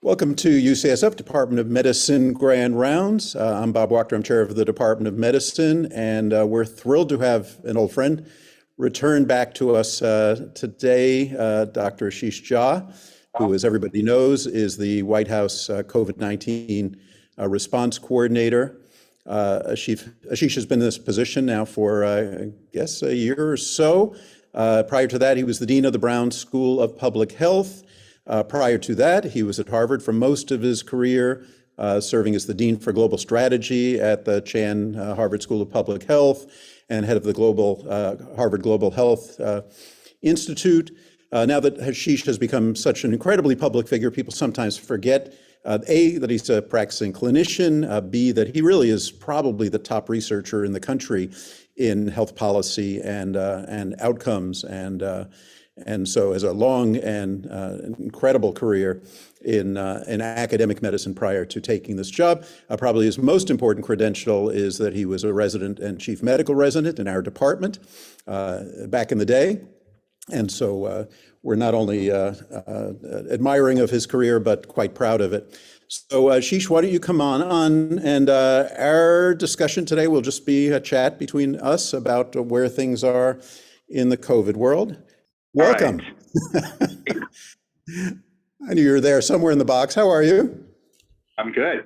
Welcome to UCSF Department of Medicine Grand Rounds. I'm Bob Wachter. I'm chair of the Department of Medicine, and we're thrilled to have an old friend return back to us today, Dr. Ashish Jha, who, as everybody knows, is the White House COVID-19 response coordinator. Ashish has been in this position now for, I guess, a year or so. Prior to that, he was the dean of the Brown School of Public Health. Prior to that, he was at Harvard for most of his career, serving as the Dean for Global Strategy at the Chan Harvard School of Public Health and head of the Harvard Global Health Institute. Now that Ashish has become such an incredibly public figure, people sometimes forget, A, that he's a practicing clinician, B, that he really is probably the top researcher in the country in health policy and outcomes. And so has a long and incredible career in academic medicine prior to taking this job. Probably his most important credential is that he was a resident and chief medical resident in our department back in the day. And so we're not only admiring of his career, but quite proud of it. So Ashish, why don't you come on? And our discussion today will just be a chat between us about where things are in the COVID world. Welcome. Right. I knew you were there somewhere in the box. How are you? I'm good.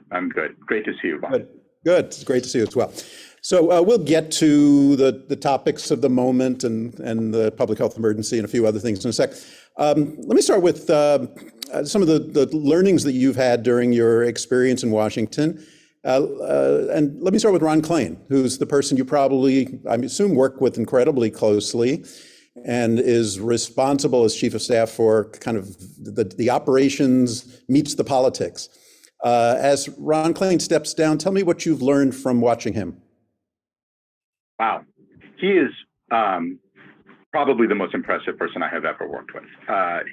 Great to see you, Bob. Good. It's great to see you as well. So we'll get to the topics of the moment and the public health emergency and a few other things in a sec. Let me start with some of the learnings that you've had during your experience in Washington. And let me start with Ron Klain, who's the person you probably, I assume, work with incredibly closely, and is responsible as chief of staff for kind of the operations meets the politics. As Ron Klain steps down, tell me what you've learned from watching him. Wow. He is probably the most impressive person I have ever worked with.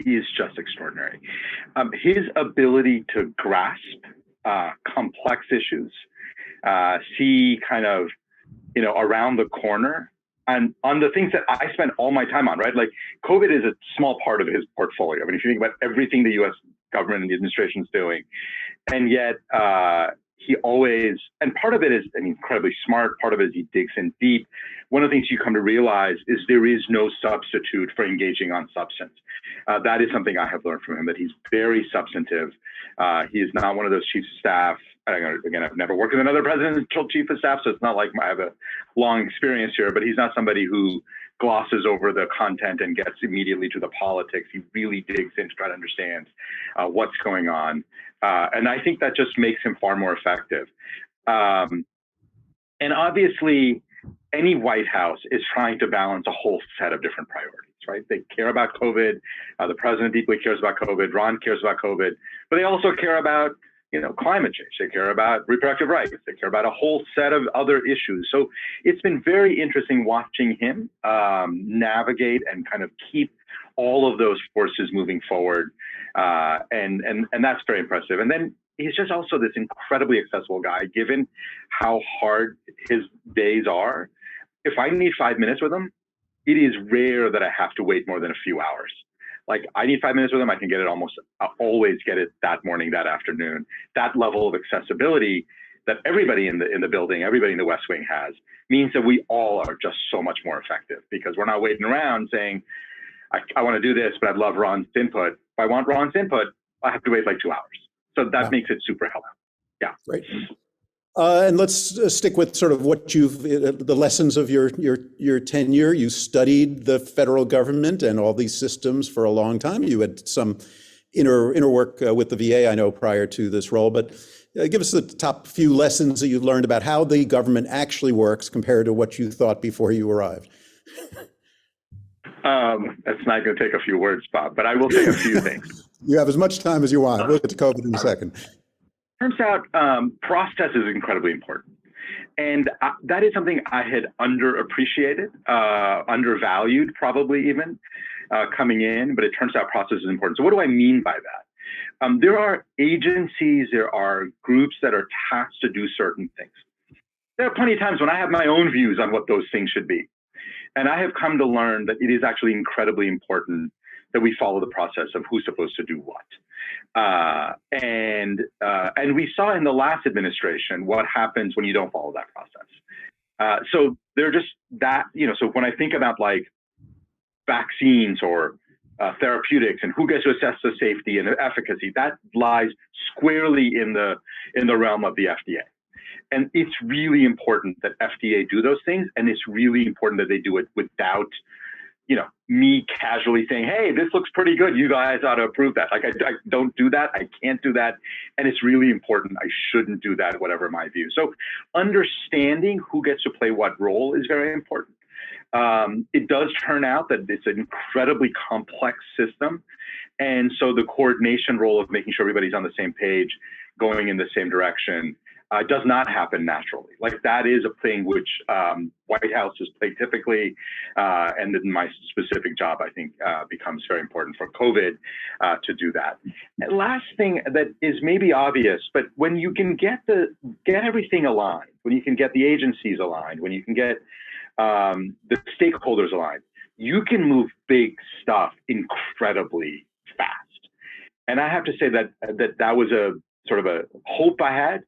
He is just extraordinary. His ability to grasp complex issues, see kind of, around the corner, and on the things that I spend all my time on, right? Like COVID is a small part of his portfolio. I mean, if you think about everything the U.S. government and the administration is doing, and yet he always, and part of it is incredibly smart, part of it is he digs in deep. One of the things you come to realize is there is no substitute for engaging on substance. That is something I have learned from him, that he's very substantive. He is not one of those chiefs of staff. Again, I've never worked with another presidential chief of staff, so it's not like I have a long experience here, but he's not somebody who glosses over the content and gets immediately to the politics. He really digs in to try to understand what's going on. And I think that just makes him far more effective. And obviously, any White House is trying to balance a whole set of different priorities, right? They care about COVID. The president deeply cares about COVID. Ron cares about COVID, but they also care about climate change. They care about reproductive rights. They care about a whole set of other issues. So it's been very interesting watching him navigate and kind of keep all of those forces moving forward. And that's very impressive. And then he's just also this incredibly accessible guy, given how hard his days are. If I need 5 minutes with him, it is rare that I have to wait more than a few hours. Like I need 5 minutes with him, I can get it always get it that morning, that afternoon. That level of accessibility that everybody in the building, everybody in the West Wing has, means that we all are just so much more effective, because we're not waiting around saying, I want to do this, but I'd love Ron's input. If I want Ron's input, I have to wait like 2 hours. So that makes it super helpful. Yeah. Great. And let's stick with sort of what the lessons of your tenure. You studied the federal government and all these systems for a long time. You had some inner work with the VA, I know, prior to this role, but give us the top few lessons that you learned about how the government actually works compared to what you thought before you arrived. That's not going to take a few words, Bob, but I will say a few things. You have as much time as you want. We'll get to COVID in a second. Turns out process is incredibly important. And that is something I had underappreciated, undervalued probably even coming in, but it turns out process is important. So what do I mean by that? There are agencies, there are groups that are tasked to do certain things. There are plenty of times when I have my own views on what those things should be. And I have come to learn that it is actually incredibly important that we follow the process of who's supposed to do what. And we saw in the last administration what happens when you don't follow that process. So they're just that, so when I think about like vaccines or therapeutics and who gets to assess the safety and the efficacy, that lies squarely in the realm of the FDA. And it's really important that FDA do those things, and it's really important that they do it without, me casually saying, hey, this looks pretty good, you guys ought to approve that. Like, I don't do that, I can't do that, and it's really important. I shouldn't do that, whatever my view. So understanding who gets to play what role is very important. It does turn out that it's an incredibly complex system, and so the coordination role of making sure everybody's on the same page, going in the same direction, does not happen naturally. Like, that is a thing which White House has played typically, and then my specific job, I think, becomes very important for COVID to do that. And last thing that is maybe obvious, but when you can get everything aligned, when you can get the agencies aligned, when you can get the stakeholders aligned, you can move big stuff incredibly fast. And I have to say that was a sort of a hope I had,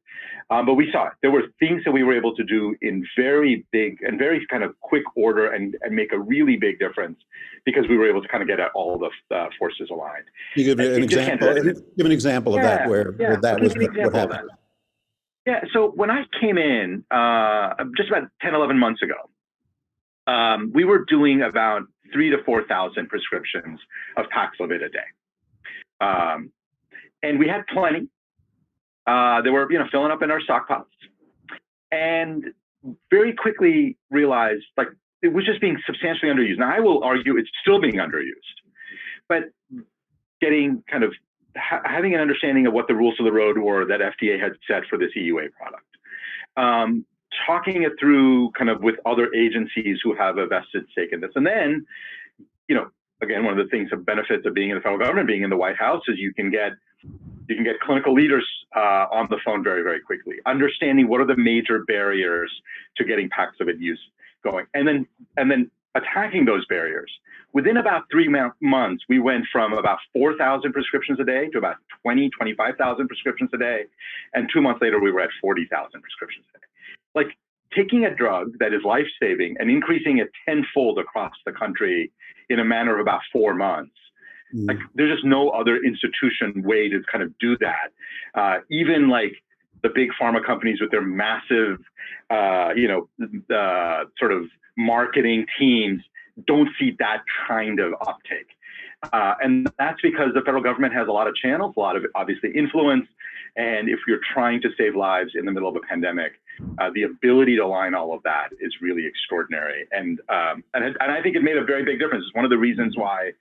but we saw it. There were things that we were able to do in very big and very kind of quick order and make a really big difference because we were able to kind of get all the forces aligned. You give an example. Give an example of that where that was what happened. Yeah. So when I came in just about 10, 11 months ago, we were doing about 3,000 to 4,000 prescriptions of Paxlovid a day, and we had plenty. They were, filling up in our stockpiles, and very quickly realized like it was just being substantially underused. Now I will argue it's still being underused, but getting kind of having an understanding of what the rules of the road were that FDA had set for this EUA product, talking it through kind of with other agencies who have a vested stake in this, and then, again, one of the things, the benefits of being in the federal government, being in the White House, is you can get clinical leaders on the phone very, very quickly, understanding what are the major barriers to getting Paxlovid use going, and then attacking those barriers. Within about 3 months, we went from about 4,000 prescriptions a day to about 25,000 prescriptions a day, and 2 months later, we were at 40,000 prescriptions a day. Like, taking a drug that is life-saving and increasing it tenfold across the country in a matter of about 4 months. Like, there's just no other institution way to kind of do that. Even like the big pharma companies with their massive, sort of marketing teams don't see that kind of uptake. And that's because the federal government has a lot of channels, a lot of obviously influence. And if you're trying to save lives in the middle of a pandemic, the ability to align all of that is really extraordinary. And I think it made a very big difference. It's one of the reasons why,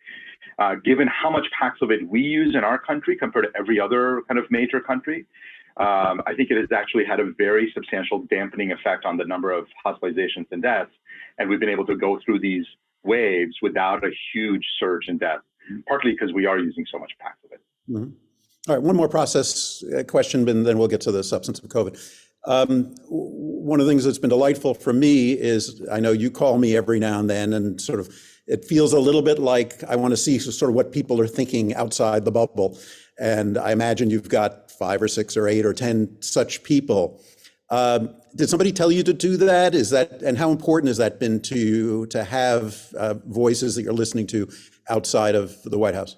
given how much Paxlovid we use in our country compared to every other kind of major country, I think it has actually had a very substantial dampening effect on the number of hospitalizations and deaths. And we've been able to go through these waves without a huge surge in death, partly because we are using so much Paxlovid. Mm-hmm. All right, one more process question, and then we'll get to the substance of COVID. One of the things that's been delightful for me is I know you call me every now and then, and sort of it feels a little bit like I want to see sort of what people are thinking outside the bubble. And I imagine you've got 5 or 6 or 8 or 10 such people. Did somebody tell you to do that? And how important has that been to you to have voices that you're listening to outside of the White House?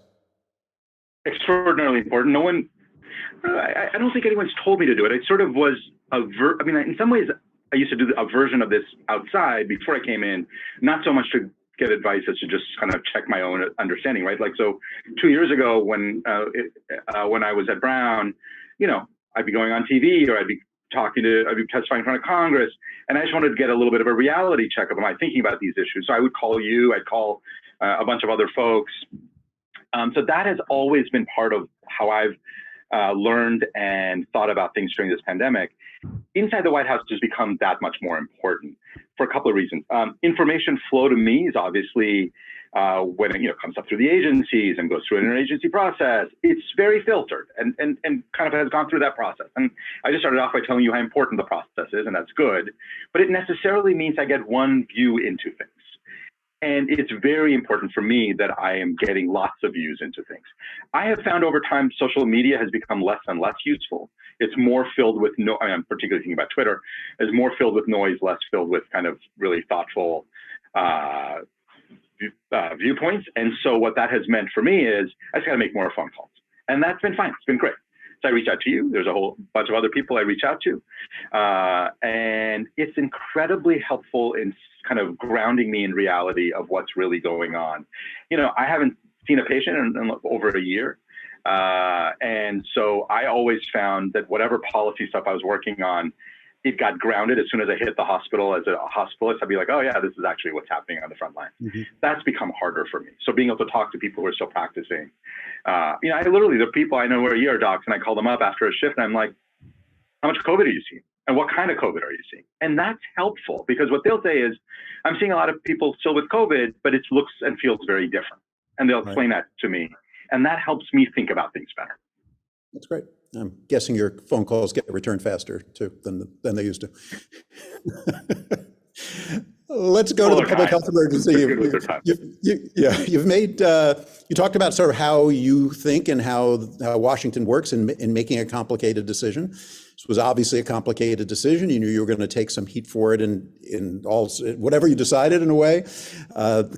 Extraordinarily important. No one, I don't think anyone's told me to do it. It sort of was in some ways, I used to do a version of this outside before I came in, not so much to get advice as to just kind of check my own understanding, right? Like, so 2 years ago when I was at Brown, I'd be going on TV or I'd be testifying in front of Congress, and I just wanted to get a little bit of a reality check of, am I thinking about these issues? So I would call you, I'd call a bunch of other folks. So that has always been part of how I've learned and thought about things during this pandemic. Inside the White House has become that much more important for a couple of reasons. Information flow to me is obviously, when it comes up through the agencies and goes through an interagency process, it's very filtered and kind of has gone through that process. And I just started off by telling you how important the process is, and that's good, but it necessarily means I get one view into things. And it's very important for me that I am getting lots of views into things. I have found over time social media has become less and less useful. It's more filled with I'm particularly thinking about Twitter, is more filled with noise, less filled with kind of really thoughtful viewpoints. And so what that has meant for me is I just got to make more phone calls. And that's been fine. It's been great. So I reach out to you. There's a whole bunch of other people I reach out to. And it's incredibly helpful in kind of grounding me in reality of what's really going on. You know, I haven't seen a patient in over a year. And so I always found that whatever policy stuff I was working on, it got grounded as soon as I hit the hospital as a hospitalist. I'd be like, oh yeah, this is actually what's happening on the front line. Mm-hmm. That's become harder for me. So being able to talk to people who are still practicing, you know, the people I know who are ER docs, and I call them up after a shift and I'm like, how much COVID are you seeing? And what kind of COVID are you seeing? And that's helpful because what they'll say is, I'm seeing a lot of people still with COVID, but it looks and feels very different. And they'll explain that to me. And that helps me think about things better. That's great. I'm guessing your phone calls get returned faster too than they used to. Let's go to the public health emergency. You talked about sort of how you think and how Washington works in making a complicated decision. This was obviously a complicated decision. You knew you were going to take some heat for it in all whatever you decided in a way.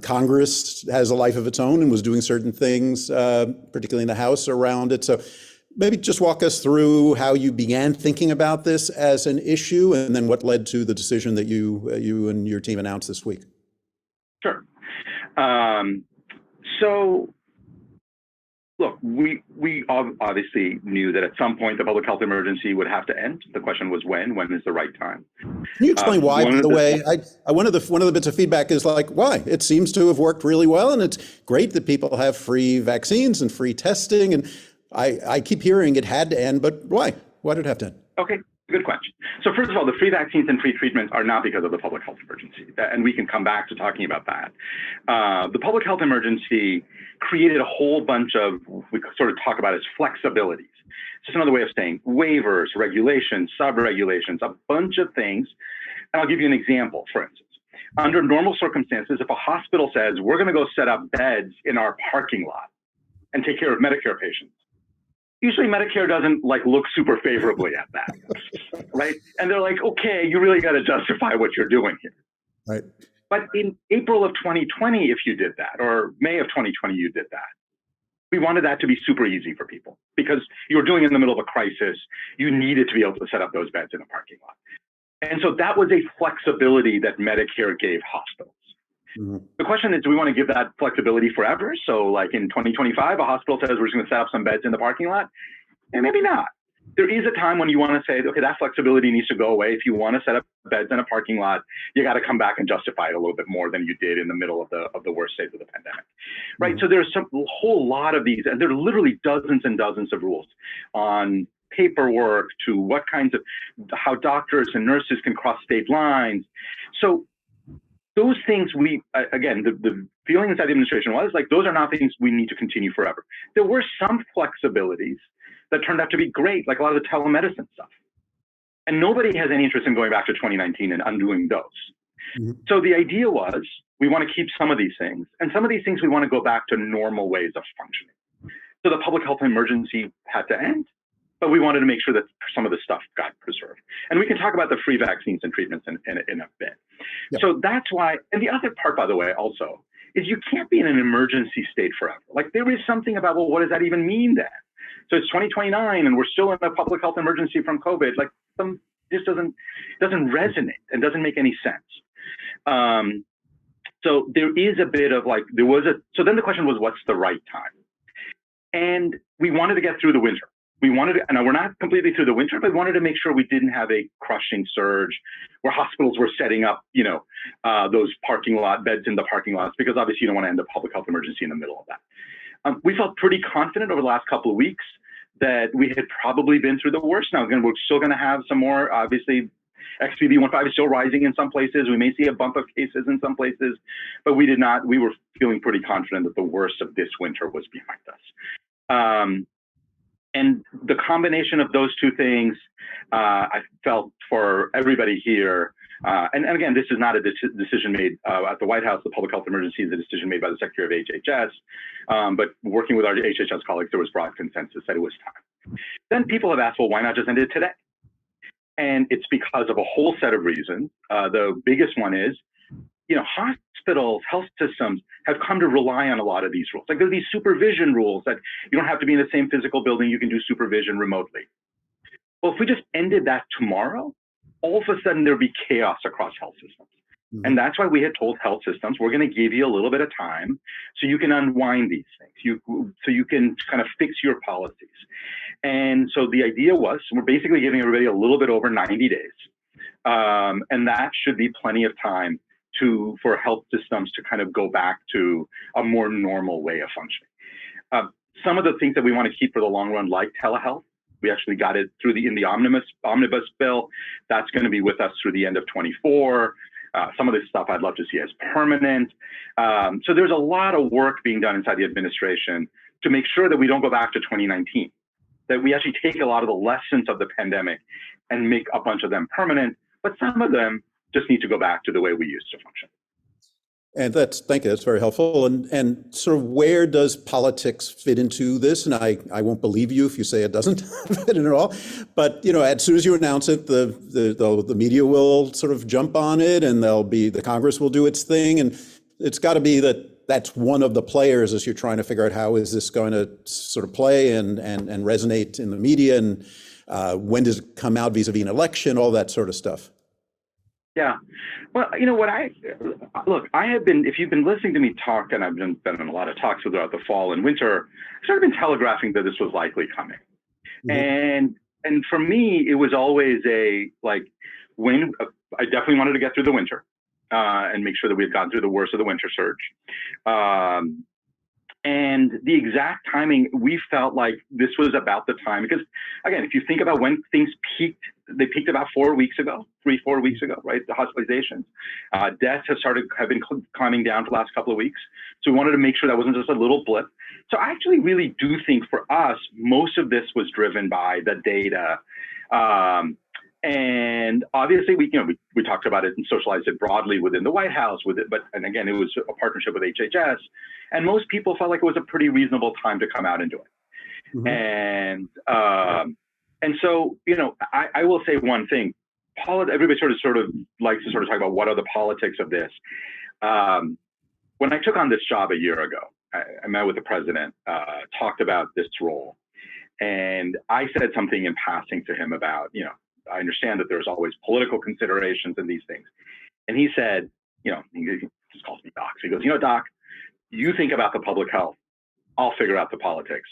Congress has a life of its own and was doing certain things, particularly in the House around it. So maybe just walk us through how you began thinking about this as an issue and then what led to the decision that you and your team announced this week. Sure. So, look, we obviously knew that at some point the public health emergency would have to end. The question was when is the right time? Can you explain why, by the way? One of the bits of feedback is like, why? It seems to have worked really well, and it's great that people have free vaccines and free testing, and I keep hearing it had to end, but why? Why did it have to end? Okay, good question. So first of all, the free vaccines and free treatments are not because of the public health emergency, and we can come back to talking about that. The public health emergency created a whole bunch of, we sort of talk about as flexibilities. It's just another way of saying waivers, regulations, sub-regulations, a bunch of things. And I'll give you an example, for instance. Under normal circumstances, if a hospital says, we're going to go set up beds in our parking lot and take care of Medicare patients, usually Medicare doesn't look super favorably at that, right? And they're like, okay, you really got to justify what you're doing here. Right. But in April of 2020, if you did that, or May of 2020, you did that, we wanted that to be super easy for people because you were doing it in the middle of a crisis. You needed to be able to set up those beds in a parking lot. And so that was a flexibility that Medicare gave hospitals. Mm-hmm. The question is, do we want to give that flexibility forever? So like in 2025, a hospital says we're just going to set up some beds in the parking lot, and maybe not. There is a time when you want to say, okay, that flexibility needs to go away. If you want to set up beds in a parking lot, you got to come back and justify it a little bit more than you did in the middle of the worst stage of the pandemic, right? Mm-hmm. So there's a whole lot of these, and there are literally dozens and dozens of rules on paperwork to what kinds of, how doctors and nurses can cross state lines. So those things again, the feeling inside the administration was like, those are not things we need to continue forever. There were some flexibilities that turned out to be great, like a lot of the telemedicine stuff. And nobody has any interest in going back to 2019 and undoing those. Mm-hmm. So the idea was, we want to keep some of these things, and some of these things we want to go back to normal ways of functioning. So the public health emergency had to end, but we wanted to make sure that some of the stuff got preserved. And we can talk about the free vaccines and treatments in a bit. Yep. So that's why, and the other part, by the way, also, is you can't be in an emergency state forever. Like there is something about, well, what does that even mean then? So it's 2029 and we're still in a public health emergency from COVID. Like this doesn't resonate and doesn't make any sense. So there is a bit of like, so then the question was, what's the right time? And we wanted to get through the winter. We wanted to, and we're not completely through the winter, but we wanted to make sure we didn't have a crushing surge where hospitals were setting up, those parking lot beds in the parking lots, because obviously you don't want to end a public health emergency in the middle of that. We felt pretty confident over the last couple of weeks that we had probably been through the worst. Now, again, we're still going to have some more, obviously, XBB.1.5 is still rising in some places. We may see a bump of cases in some places, but we were feeling pretty confident that the worst of this winter was behind us. And the combination of those two things, I felt for everybody here And again, this is not a decision made at the White House. The public health emergency is a decision made by the Secretary of HHS. But working with our HHS colleagues, there was broad consensus that it was time. Then people have asked, well, why not just end it today? And it's because of a whole set of reasons. The biggest one is, hospitals, health systems have come to rely on a lot of these rules. Like, there are these supervision rules that you don't have to be in the same physical building, you can do supervision remotely. Well, if we just ended that tomorrow, all of a sudden there'd be chaos across health systems. Mm-hmm. And that's why we had told health systems, we're going to give you a little bit of time so you can unwind these things, so you can kind of fix your policies. And so the idea was, we're basically giving everybody a little bit over 90 days. And that should be plenty of time for health systems to kind of go back to a more normal way of functioning. Some of the things that we want to keep for the long run, like telehealth, we actually got it through in the omnibus bill. That's going to be with us through the end of 24. Some of this stuff I'd love to see as permanent. So there's a lot of work being done inside the administration to make sure that we don't go back to 2019, that we actually take a lot of the lessons of the pandemic and make a bunch of them permanent, but some of them just need to go back to the way we used to function. And thank you, that's very helpful. And sort of where does politics fit into this? And I won't believe you if you say it doesn't fit in at all. But, as soon as you announce it, the media will sort of jump on it, and the Congress will do its thing. And it's got to be that's one of the players as you're trying to figure out how is this going to sort of play and resonate in the media, and when does it come out vis-a-vis an election, all that sort of stuff. Yeah. Well, I have been, if you've been listening to me talk, and I've been on a lot of talks throughout the fall and winter, I've sort of been telegraphing that this was likely coming. Mm-hmm. And for me, it was always I definitely wanted to get through the winter and make sure that we had gotten through the worst of the winter surge. And the exact timing, we felt like this was about the time, because again, if you think about when things peaked, they peaked about 4 weeks ago, 3-4 weeks ago, right? The hospitalizations, deaths have been climbing down for the last couple of weeks. So we wanted to make sure that wasn't just a little blip. So I actually really do think for us, most of this was driven by the data. And obviously, we talked about it and socialized it broadly within the White House with it, and again, it was a partnership with HHS, and most people felt like it was a pretty reasonable time to come out and do it. Mm-hmm. And so, I will say one thing. Everybody sort of likes to talk about what are the politics of this. When I took on this job a year ago, I met with the president, talked about this role, and I said something in passing to him about, I understand that there's always political considerations in these things. And he said, he just calls me Doc. So he goes, Doc, you think about the public health, I'll figure out the politics.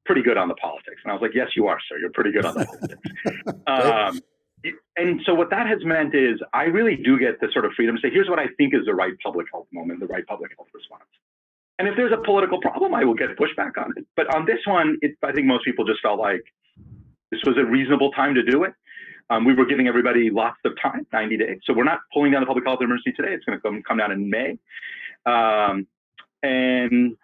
Pretty good on the politics. And I was like, yes, you are, sir. You're pretty good on the politics. And so what that has meant is I really do get the sort of freedom to say, here's what I think is the right public health moment, the right public health response. And if there's a political problem, I will get pushback on it. But on this one, I think most people just felt like this was a reasonable time to do it. We were giving everybody lots of time, 90 days. So we're not pulling down the public health emergency today. It's going to come down in May. And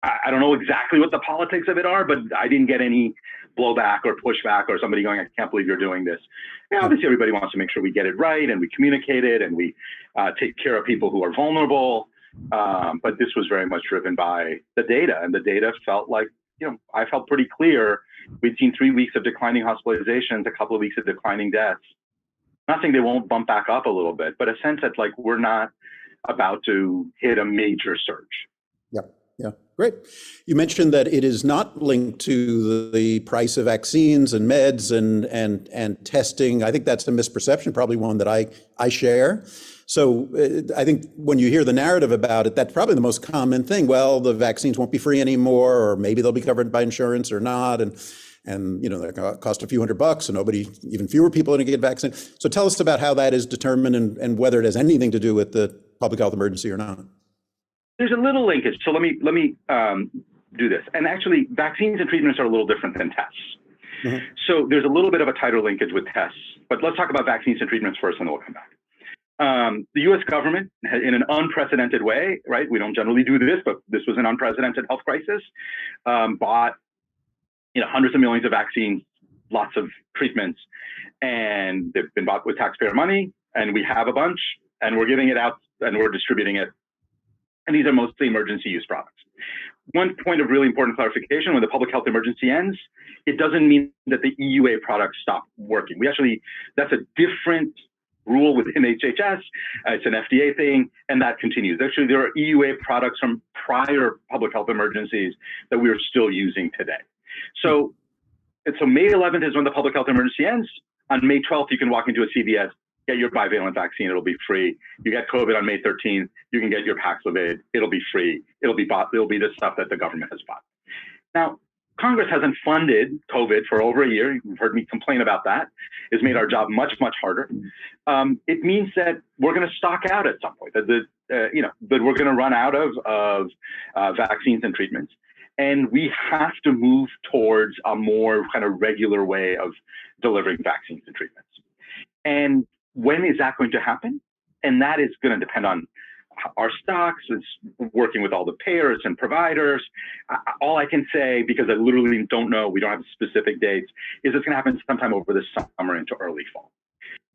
I don't know exactly what the politics of it are, but I didn't get any blowback or pushback or somebody going, I can't believe you're doing this. And obviously, everybody wants to make sure we get it right and we communicate it and we take care of people who are vulnerable. But this was very much driven by the data, and the data felt like, I felt pretty clear. We'd seen 3 weeks of declining hospitalizations, a couple of weeks of declining deaths. Not saying they won't bump back up a little bit, but a sense that we're not about to hit a major surge. Yeah, great. You mentioned that it is not linked to the price of vaccines and meds and testing. I think that's a misperception, probably one that I share. So I think when you hear the narrative about it, that's probably the most common thing. Well, the vaccines won't be free anymore, or maybe they'll be covered by insurance or not. And they're going to cost a few $100 and even fewer people are going to get vaccinated. So tell us about how that is determined and whether it has anything to do with the public health emergency or not. There's a little linkage. So let me do this. And actually, vaccines and treatments are a little different than tests. Mm-hmm. So there's a little bit of a tighter linkage with tests. But let's talk about vaccines and treatments first, and then we'll come back. The U.S. government, in an unprecedented way, right? We don't generally do this, but this was an unprecedented health crisis. Bought, hundreds of millions of vaccines, lots of treatments, and they've been bought with taxpayer money. and we have a bunch, and we're giving it out, and we're distributing it. And these are mostly emergency use products. One point of really important clarification: when the public health emergency ends, it doesn't mean that the EUA products stop working. That's a different rule within HHS. It's an FDA thing, and that continues. Actually, there are EUA products from prior public health emergencies that we are still using today. So May 11th is when the public health emergency ends. On May 12th, you can walk into a CVS, get your bivalent vaccine. It'll be free. You get COVID on May 13th, you can get your Paxlovid. It'll be free. It'll be the stuff that the government has bought. Now, Congress hasn't funded COVID for over a year. You've heard me complain about that. It's made our job much, much harder. It means that we're going to stock out at some point. That we're going to run out of vaccines and treatments, and we have to move towards a more kind of regular way of delivering vaccines and treatments. And when is that going to happen? And that is going to depend on our stocks, it's working with all the payers and providers. All I can say, because I literally don't know, we don't have specific dates, is it's going to happen sometime over the summer into early fall.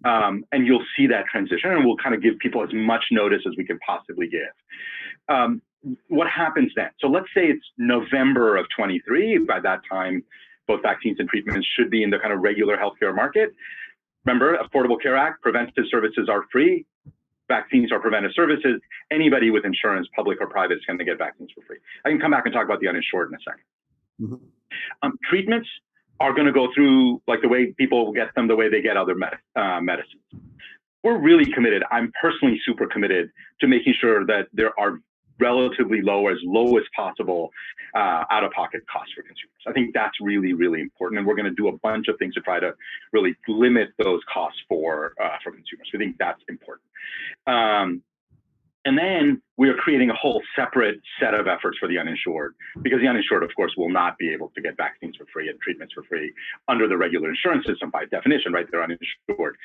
And you'll see that transition, and we'll kind of give people as much notice as we can possibly give. What happens then? So let's say it's November of 23. By that time, both vaccines and treatments should be in the kind of regular healthcare market. Remember, Affordable Care Act, preventive services are free. Vaccines are preventive services. Anybody with insurance, public or private, is going to get vaccines for free. I can come back and talk about the uninsured in a second. Mm-hmm. Treatments are going to go through like the way people get them, the way they get other medicines. We're really committed. I'm personally super committed to making sure that there are relatively low as possible out-of-pocket costs for consumers. I think that's really, really important, and we're going to do a bunch of things to try to really limit those costs for consumers. We think that's important. And then we are creating a whole separate set of efforts for the uninsured, because the uninsured, of course, will not be able to get vaccines for free and treatments for free under the regular insurance system by definition, right? They're uninsured.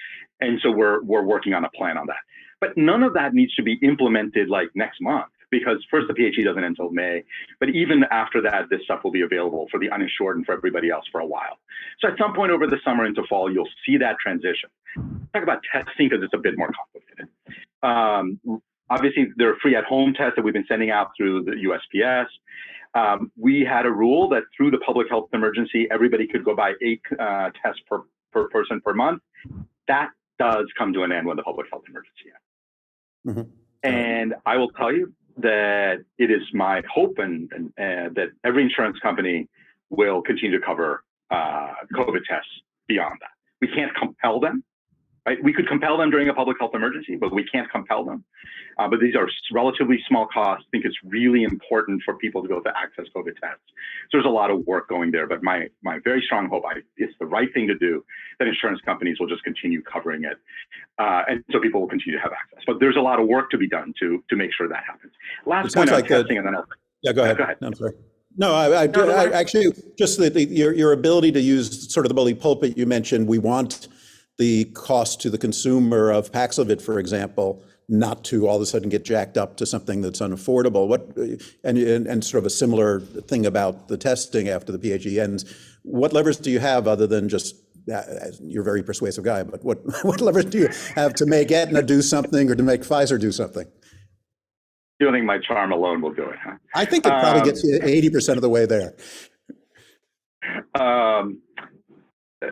And so we're working on a plan on that. But none of that needs to be implemented like next month, because first the PHE doesn't end until May, but even after that, this stuff will be available for the uninsured and for everybody else for a while. So at some point over the summer into fall, you'll see that transition. Talk about testing because it's a bit more complicated. Obviously, there are free at-home tests that we've been sending out through the USPS. We had a rule that through the public health emergency, everybody could go buy 8 tests per person per month. That does come to an end when the public health emergency ends. Mm-hmm. And I will tell you that it is my hope and that every insurance company will continue to cover COVID tests beyond that. We can't compel them, right? We could compel them during a public health emergency, but we can't compel them. But these are relatively small costs. I think it's really important for people to be able to access COVID tests. So there's a lot of work going there, but my very strong hope, it's the right thing to do, that insurance companies will just continue covering it. And so people will continue to have access. But there's a lot of work to be done to make sure that happens. Last point on testing, and then I'll... Yeah, go ahead. Go ahead. No, I'm sorry. No, I actually, just your ability to use sort of the bully pulpit you mentioned, we want the cost to the consumer of Paxlovid, for example, not to all of a sudden get jacked up to something that's unaffordable. And sort of a similar thing about the testing after the PHE ends. What levers do you have other than just, you're a very persuasive guy, but what levers do you have to make Aetna do something or to make Pfizer do something? You don't think my charm alone will do it, huh? I think it probably gets you 80% of the way there.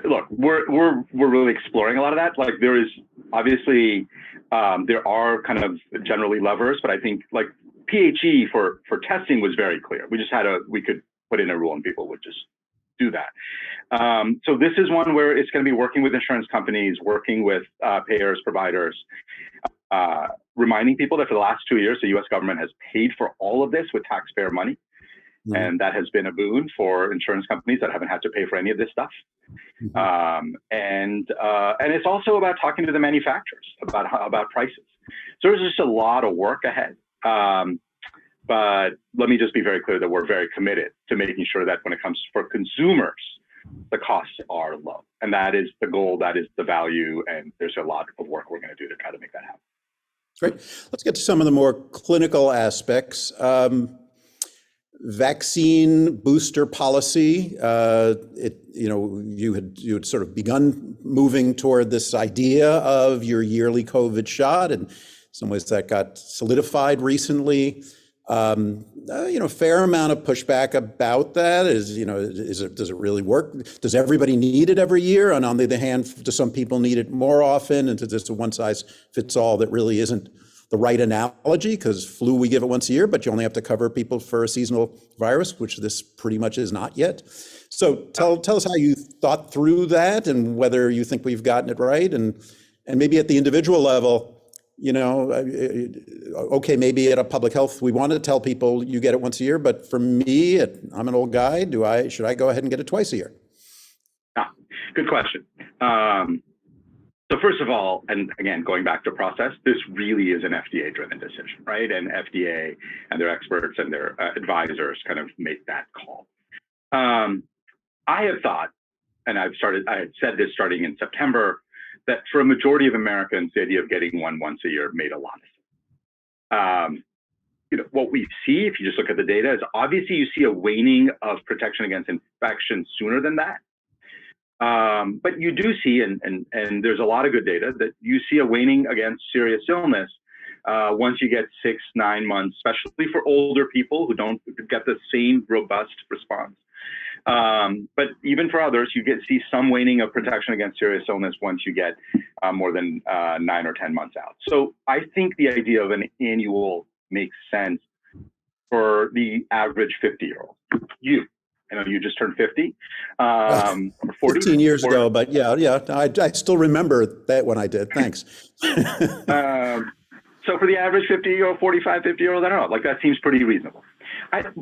Look, we're really exploring a lot of that. Like there is obviously there are kind of generally levers, but I think like PHE for testing was very clear. We could put in a rule and people would just do that. So this is one where it's going to be working with insurance companies, working with payers, providers, reminding people that for the last 2 years, the U.S. government has paid for all of this with taxpayer money. Mm-hmm. And that has been a boon for insurance companies that haven't had to pay for any of this stuff. Mm-hmm. And it's also about talking to the manufacturers about prices. So there's just a lot of work ahead. But let me just be very clear that we're very committed to making sure that when it comes for consumers, the costs are low. And that is the goal, that is the value, and there's a lot of work we're going to do to try to make that happen. Great. Let's get to some of the more clinical aspects. Vaccine booster policy. You had sort of begun moving toward this idea of your yearly COVID shot, and in some ways that got solidified recently. Fair amount of pushback about that is, does it really work? Does everybody need it every year? And on the other hand, do some people need it more often? And is this a one size fits all that really isn't the right analogy? Because flu, we give it once a year, but you only have to cover people for a seasonal virus, which this pretty much is not yet. So tell us how you thought through that and whether you think we've gotten it right. And maybe at the individual level, okay, maybe at a public health, we want to tell people you get it once a year, but for me, I'm an old guy. Should I go ahead and get it twice a year? Good question. So first of all, and again, going back to process, this really is an FDA-driven decision, right? And FDA and their experts and their advisors kind of make that call. I have thought, and I had said this starting in September, that for a majority of Americans, the idea of getting one once a year made a lot of sense. What we see, if you just look at the data, is obviously you see a waning of protection against infection sooner than that. But you do see, and there's a lot of good data, that you see a waning against serious illness once you get 6-9 months, especially for older people who don't get the same robust response. But even for others, you see some waning of protection against serious illness once you get more than 9 or 10 months out. So I think the idea of an annual makes sense for the average 50-year-old. I know you just turned 50, or 40. 15 years ago, but yeah, I still remember that when I did. Thanks. So for the average 50 or 45, 50-year-old, I don't know, like that seems pretty reasonable.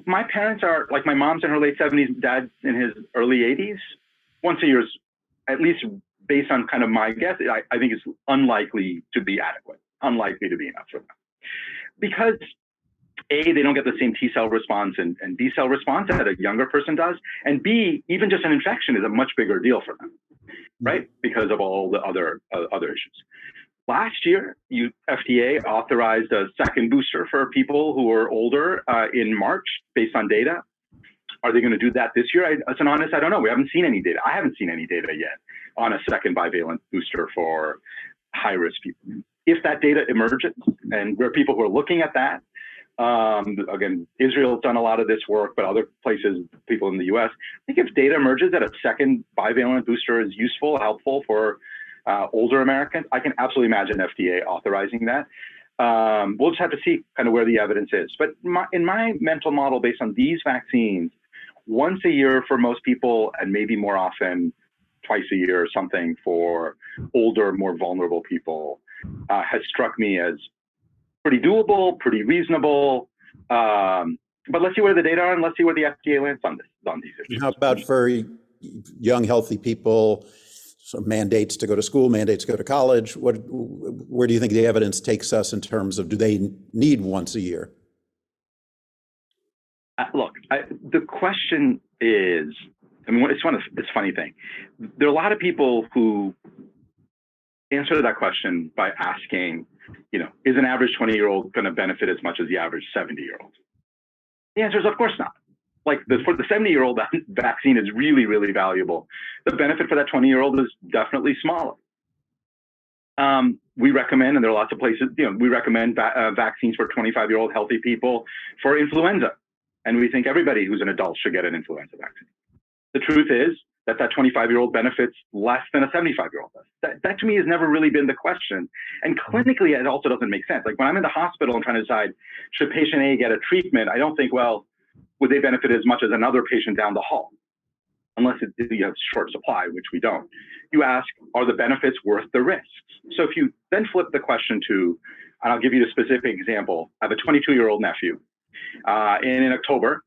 My parents are, like my mom's in her late 70s, dad's in his early 80s. Once a year is, at least based on kind of my guess, I think it's unlikely to be adequate, unlikely to be enough for them. Because A, they don't get the same T cell response and B cell response that a younger person does. And B, even just an infection is a much bigger deal for them, right? Because of all the other issues. Last year, FDA authorized a second booster for people who are older in March based on data. Are they going to do that this year? As an honest, I don't know. We haven't seen any data. I haven't seen any data yet on a second bivalent booster for high-risk people. If that data emerges, and there are people who are looking at that, again, Israel's done a lot of this work, but other places, people in the US, I think if data emerges that a second bivalent booster is useful, helpful for older Americans, I can absolutely imagine FDA authorizing that. We'll just have to see kind of where the evidence is. But in my mental model, based on these vaccines, once a year for most people, and maybe more often, twice a year or something for older, more vulnerable people, has struck me as pretty doable, pretty reasonable. But let's see where the data are, and let's see where the FDA lands on these issues. How about for young, healthy people? So mandates to go to school, mandates to go to college. Where do you think the evidence takes us in terms of, do they need once a year? Look, the question is, it's a funny thing. There are a lot of people who answer that question by asking, is an average 20-year-old going to benefit as much as the average 70-year-old? The answer is, of course not. For the 70-year-old, that vaccine is really, really valuable. The benefit for that 20-year-old is definitely smaller. We recommend, and there are lots of places, we recommend vaccines for 25-year-old healthy people for influenza. And we think everybody who's an adult should get an influenza vaccine. The truth is that 25-year-old benefits less than a 75-year-old does. That to me has never really been the question. And clinically, it also doesn't make sense. Like when I'm in the hospital and trying to decide, should patient A get a treatment? I don't think, well, would they benefit as much as another patient down the hall? Unless you have short supply, which we don't. You ask, are the benefits worth the risks? So if you then flip the question to, and I'll give you a specific example. I have a 22-year-old nephew. And in October,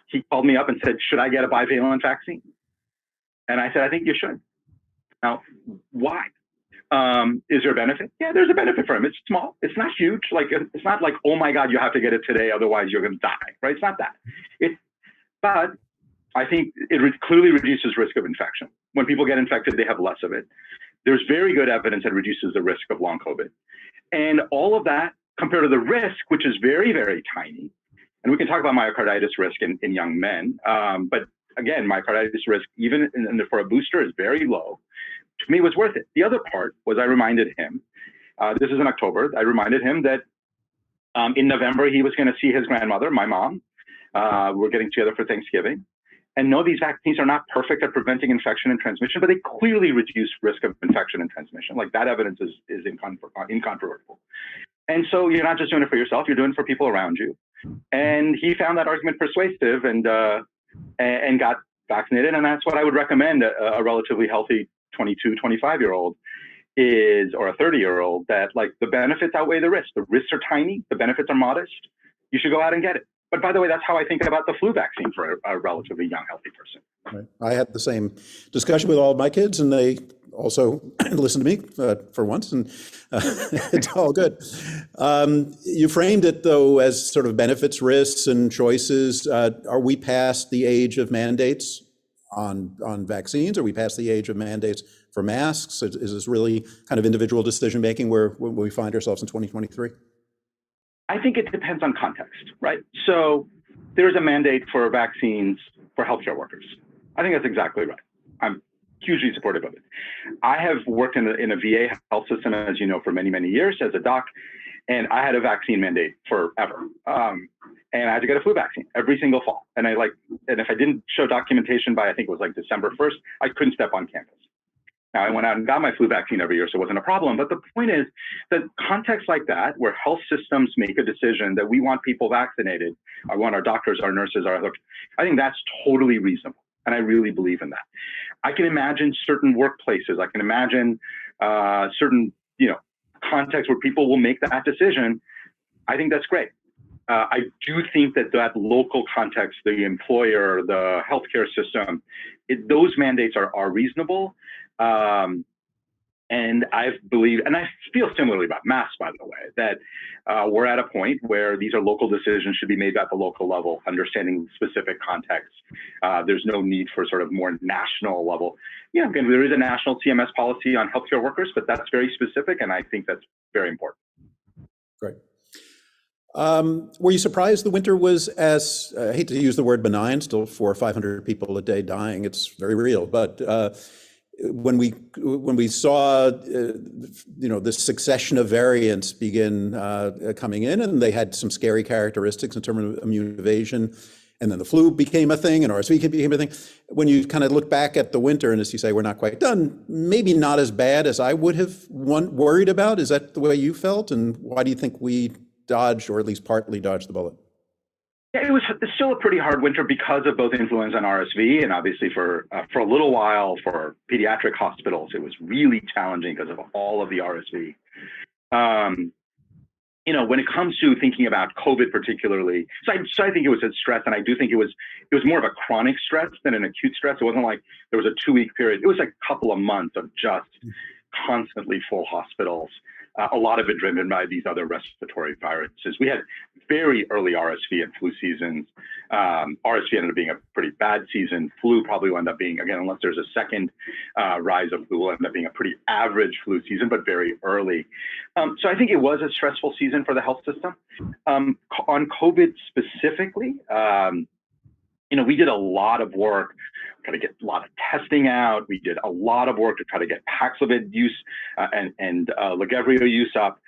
he called me up and said, should I get a bivalent vaccine? And I said, I think you should. Now, why? Is there a benefit? Yeah, there's a benefit for him. It's small. It's not huge. It's not like, oh my God, you have to get it today, otherwise you're going to die, right? It's not that. But I think it clearly reduces risk of infection. When people get infected, they have less of it. There's very good evidence that reduces the risk of long COVID. And all of that compared to the risk, which is very, very tiny. And we can talk about myocarditis risk in young men. But again, myocarditis risk, even for a booster, is very low. for me, it was worth it. The other part was I reminded him, this is in October, I reminded him that in November, he was going to see his grandmother, my mom. We're getting together for Thanksgiving. And no, these vaccines are not perfect at preventing infection and transmission, but they clearly reduce risk of infection and transmission. Like that evidence is incontrovertible. And so you're not just doing it for yourself, you're doing it for people around you. And he found that argument persuasive and got vaccinated. And that's what I would recommend a relatively healthy 22, 25-year-old is, or a 30-year-old, that like the benefits outweigh the risks. The risks are tiny, the benefits are modest. You should go out and get it. But by the way, that's how I think about the flu vaccine for a relatively young, healthy person. Right. I had the same discussion with all of my kids, and they also listened to me for once, and it's all good. You framed it, though, as sort of benefits, risks, and choices. Are we past the age of mandates on vaccines? Are we past the age of mandates for masks? Is this really kind of individual decision-making where we find ourselves in 2023? I think it depends on context, right? So there's a mandate for vaccines for healthcare workers. I think that's exactly right. I'm hugely supportive of it. I have worked in a VA health system, as you know, for many, many years as a doc, and I had a vaccine mandate forever. And I had to get a flu vaccine every single fall. And if I didn't show documentation by, I think it was like December 1st, I couldn't step on campus. Now, I went out and got my flu vaccine every year, so it wasn't a problem. But the point is that contexts like that, where health systems make a decision that we want people vaccinated, I want our doctors, our nurses, I think that's totally reasonable. And I really believe in that. I can imagine certain workplaces. I can imagine certain, contexts where people will make that decision. I think that's great. I do think that local context, the employer, the healthcare system, those mandates are reasonable. And I feel similarly about masks, by the way, that we're at a point where these are local decisions should be made at the local level, understanding specific context. There's no need for sort of more national level. Yeah, again, there is a national CMS policy on healthcare workers, but that's very specific, and I think that's very important. Great. Were you surprised the winter was as, I hate to use the word benign, still 400 or 500 people a day dying, it's very real, but when we saw this succession of variants begin coming in, and they had some scary characteristics in terms of immune evasion, and then the flu became a thing and RSV became a thing. When you kind of look back at the winter, and as you say, we're not quite done, maybe not as bad as I would have worried about. Is that the way you felt? And why do you think we dodged, or at least partly dodged, the bullet? Yeah, it was still a pretty hard winter because of both influenza and RSV, and obviously for a little while for pediatric hospitals, it was really challenging because of all of the RSV. When it comes to thinking about COVID particularly, so I think it was a stress, and I do think it was more of a chronic stress than an acute stress. It wasn't like there was a 2-week period. It was like a couple of months of just constantly full hospitals. A lot of it driven by these other respiratory viruses. We had very early RSV and flu seasons. RSV ended up being a pretty bad season. Flu probably will end up being, again, unless there's a second rise of flu, will end up being a pretty average flu season, but very early. So I think it was a stressful season for the health system. On COVID specifically, we did a lot of work, try to get a lot of testing out. We did a lot of work to try to get Paxlovid use and Lagevrio use up.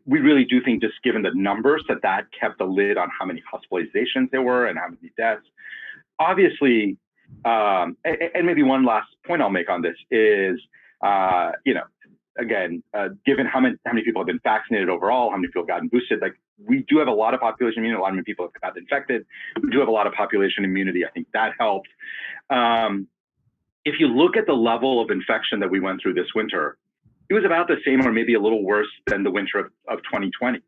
We really do think, just given the numbers, that kept a lid on how many hospitalizations there were and how many deaths. Obviously, and maybe one last point I'll make on this is, again, given how many people have been vaccinated overall, how many people have gotten boosted, like we do have a lot of population immunity, a lot of people have gotten infected. We do have a lot of population immunity. I think that helped. If you look at the level of infection that we went through this winter, it was about the same or maybe a little worse than the winter of 2020,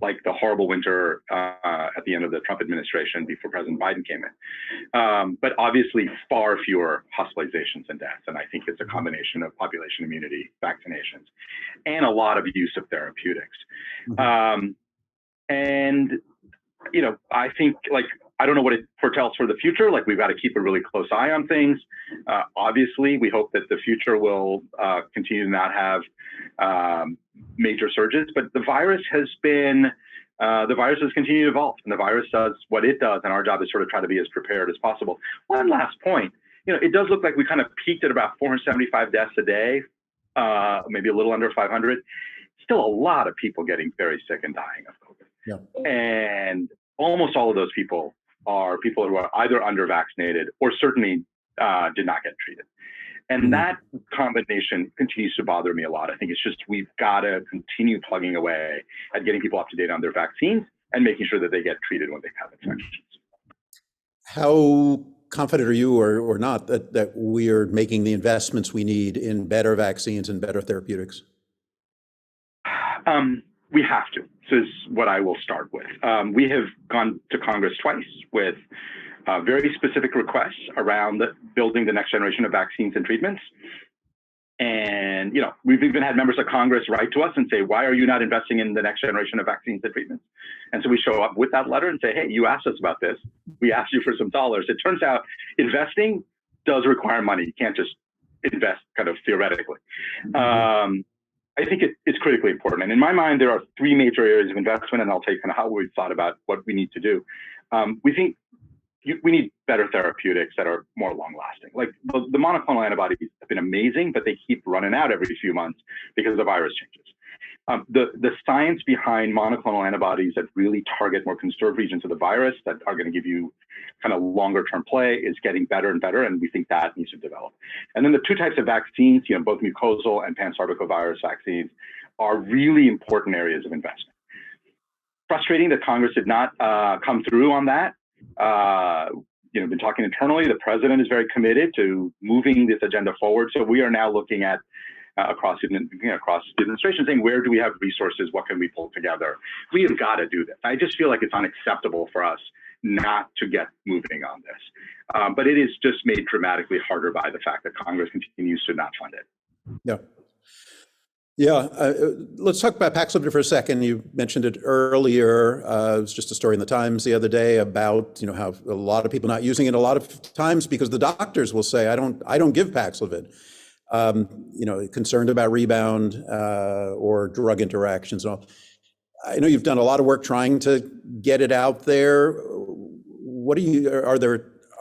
like the horrible winter at the end of the Trump administration before President Biden came in. But obviously far fewer hospitalizations and deaths. And I think it's a combination of population immunity, vaccinations, and a lot of use of therapeutics. I think, I don't know what it foretells for the future. We've got to keep a really close eye on things. Obviously, we hope that the future will continue to not have major surges, but the virus has continued to evolve, and the virus does what it does, and our job is sort of try to be as prepared as possible. One last point it does look like we kind of peaked at about 475 deaths a day, maybe a little under 500. Still a lot of people getting very sick and dying of COVID. Yeah. And almost all of those people are people who are either under-vaccinated or certainly did not get treated. And that combination continues to bother me a lot. I think it's just we've got to continue plugging away at getting people up to date on their vaccines and making sure that they get treated when they have infections. How confident are you or not that we are making the investments we need in better vaccines and better therapeutics? We have to. This is what I will start with. We have gone to Congress twice with very specific requests around building the next generation of vaccines and treatments. And, we've even had members of Congress write to us and say, why are you not investing in the next generation of vaccines and treatments? And so we show up with that letter and say, hey, you asked us about this. We asked you for some dollars. It turns out investing does require money. You can't just invest kind of theoretically. I think it's critically important. And in my mind, there are three major areas of investment, and I'll tell you kind of how we've thought about what we need to do. We think we need better therapeutics that are more long-lasting. Like the monoclonal antibodies have been amazing, but they keep running out every few months because the virus changes. The science behind monoclonal antibodies that really target more conserved regions of the virus that are going to give you kind of longer-term play is getting better and better, and we think that needs to develop. And then the two types of vaccines, both mucosal and pan-sarbecovirus vaccines, are really important areas of investment. Frustrating that Congress did not come through on that. Been talking internally. The president is very committed to moving this agenda forward. So we are now looking at across the administration, saying, where do we have resources? What can we pull together? We have got to do this. I just feel like it's unacceptable for us not to get moving on this. But it is just made dramatically harder by the fact that Congress continues to not fund it. Yeah. Yeah, let's talk about Paxlovid for a second. You mentioned it earlier. It was just a story in the Times the other day about how a lot of people not using it a lot of times because the doctors will say, I don't give Paxlovid. Concerned about rebound or drug interactions and all. I know you've done a lot of work trying to get it out there.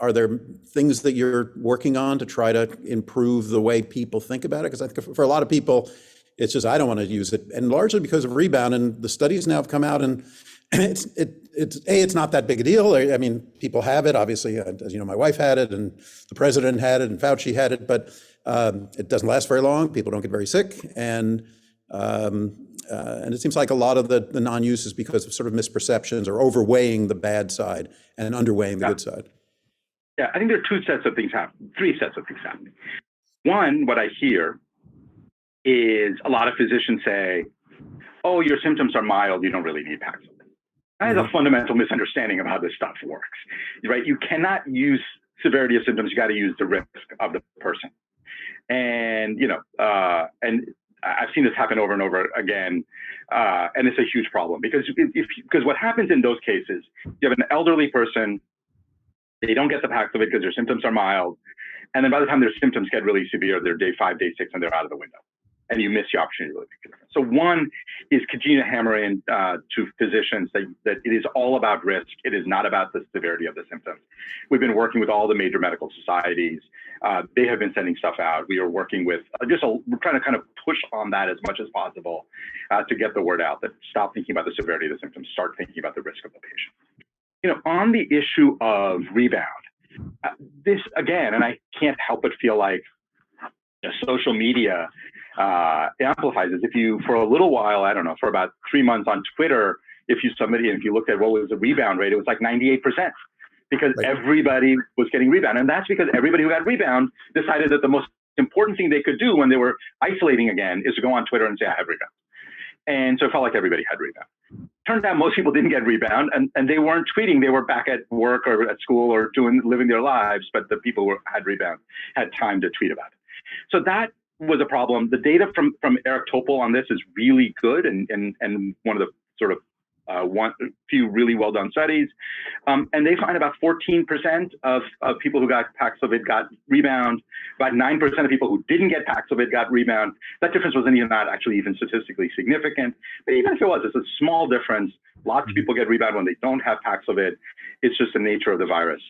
Are there things that you're working on to try to improve the way people think about it? Because I think for a lot of people, it's just, I don't want to use it. And largely because of rebound, and the studies now have come out, and it's not that big a deal. I mean, people have it, obviously, as you know, my wife had it, and the president had it, and Fauci had it, but it doesn't last very long. People don't get very sick. And it seems like a lot of the non-use is because of sort of misperceptions or overweighing the bad side and underweighing the good side. Yeah, I think there are three sets of things happening. One, what I hear is a lot of physicians say, oh, your symptoms are mild, you don't really need Paxlovid. That is a fundamental misunderstanding of how this stuff works, right? You cannot use severity of symptoms, you got to use the risk of the person. And, and I've seen this happen over and over again, and it's a huge problem because what happens in those cases, you have an elderly person, they don't get the Paxlovid because their symptoms are mild, and then by the time their symptoms get really severe, they're day 5, day 6, and they're out of the window. And you miss the opportunity to really make a difference. So one is continue to hammer in to physicians that it is all about risk. It is not about the severity of the symptoms. We've been working with all the major medical societies. They have been sending stuff out. We are working with we're trying to kind of push on that as much as possible to get the word out that stop thinking about the severity of the symptoms, start thinking about the risk of the patient. On the issue of rebound, this again, and I can't help but feel like social media amplifies this. If you, for a little while, I don't know, for about 3 months on Twitter, if you looked at what was the rebound rate, it was like 98%. Because everybody was getting rebound. And that's because everybody who had rebound decided that the most important thing they could do when they were isolating again is to go on Twitter and say, I have rebound. And so it felt like everybody had rebound. Turned out most people didn't get rebound, and they weren't tweeting. They were back at work or at school or living their lives, but the people who had rebound had time to tweet about it. So that was a problem. The data from Eric Topol on this is really good, and one of the sort of a few really well done studies, and they find about 14% of people who got Paxlovid got rebound. About 9% of people who didn't get Paxlovid got rebound. That difference wasn't even not actually even statistically significant, but even if it was, it's a small difference. Lots of people get rebound when they don't have Paxlovid. It's just the nature of the virus.